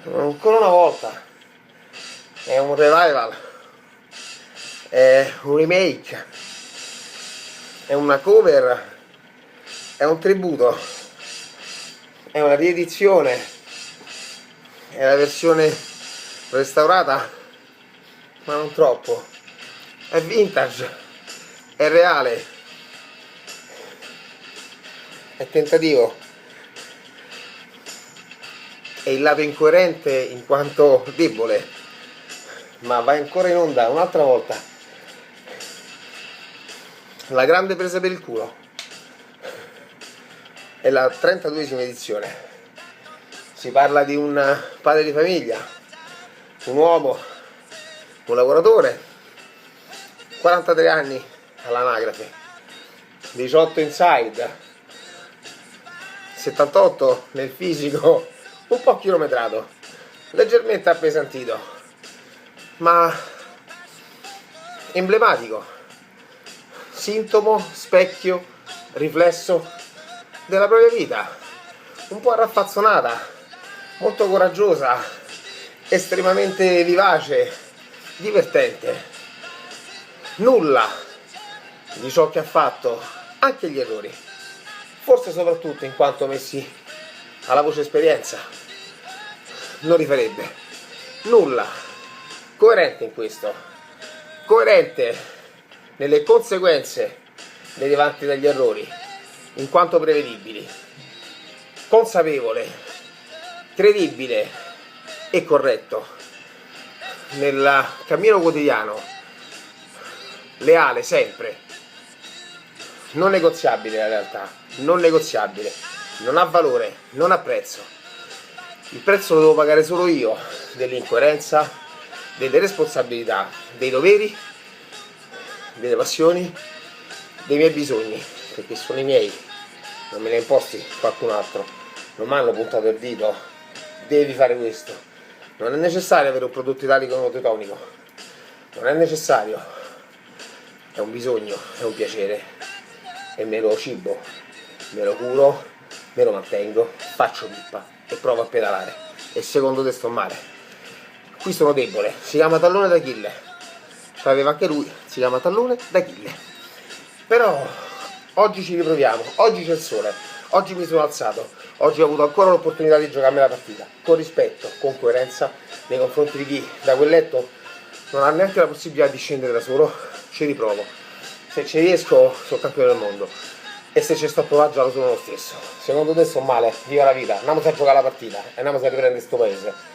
Ancora una volta è un revival, è un remake, è una cover, è un tributo, è una riedizione, è la versione restaurata, ma non troppo, è vintage, è reale, è tentativo, è il lato incoerente in quanto debole, ma va ancora in onda un'altra volta. La grande presa per il culo. È la 32esima edizione. Si parla di un padre di famiglia, un uomo, un lavoratore, 43 anni all'anagrafe, 18 inside, 78 nel fisico, un po' chilometrato, leggermente appesantito, ma emblematico, sintomo, specchio, riflesso della propria vita, un po' raffazzonata, molto coraggiosa, estremamente vivace, divertente. Nulla di ciò che ha fatto, anche gli errori, forse soprattutto in quanto messi alla voce esperienza, non rifarebbe. Nulla. Coerente in questo, coerente nelle conseguenze derivanti dagli errori, in quanto prevedibili, consapevole, credibile e corretto nel cammino quotidiano, leale sempre, non negoziabile la realtà, non negoziabile, non ha valore, non ha prezzo. Il prezzo lo devo pagare solo io, dell'incoerenza, delle responsabilità, dei doveri, delle passioni, dei miei bisogni, perché sono i miei, non me ne ha imposti qualcun altro, non mi hanno puntato il dito, devi fare questo. Non è necessario avere un prodotto italico tonico, non è necessario, è un bisogno, è un piacere, e me lo cibo, me lo curo, me lo mantengo, faccio pippa e provo a pedalare, e secondo te sto male. Qui sono debole, si chiama tallone d'Achille, ce l'aveva anche lui, si chiama tallone d'Achille. Però oggi ci riproviamo, oggi c'è il sole, oggi mi sono alzato, oggi ho avuto ancora l'opportunità di giocarmi la partita, con rispetto, con coerenza, nei confronti di chi da quel letto non ha neanche la possibilità di scendere da solo. Ci riprovo, se ci riesco sono campione del mondo, e se ci sto a provare già lo sono lo stesso. Secondo te sto male? Viva la vita, andiamo a giocare la partita e andiamo a riprendere sto paese.